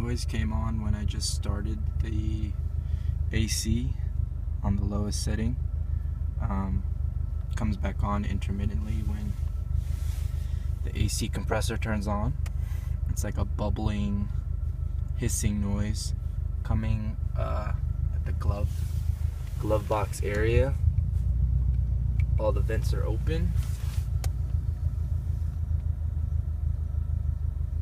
noise came on when I just started the AC on the lowest setting. Comes back on intermittently when the AC compressor turns on. It's like a bubbling, hissing noise coming at the glove box area. All the vents are open.